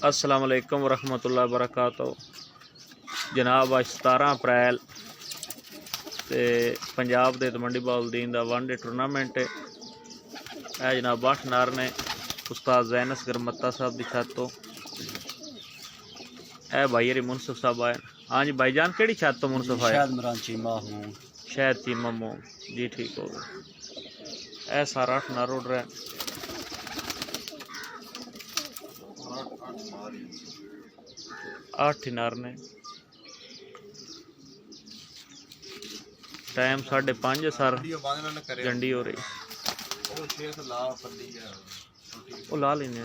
अस्सलाम वालेकुम वरहमतुल्लाहि वबरकातुहू। जनाब अज 17 अप्रैल ते पंजाब दे मंडी बाउलदीन दा वन डे टूर्नामेंट है। यह जनाब 8 नर ने उस्ताद जैनस गरमत्ता साहब की छत तो ए भाई हरी मुनसफ साहब आए। हाँ जी भाईजान, केड़ी छत तो मुनसफ आए? शायद चीमा मोम जी, ठीक हो गया। ए सारा 8 नर उड़ रहा है। 8 नर ने। टाइम 5:30 सर जंडी हो रही। वो ला लेने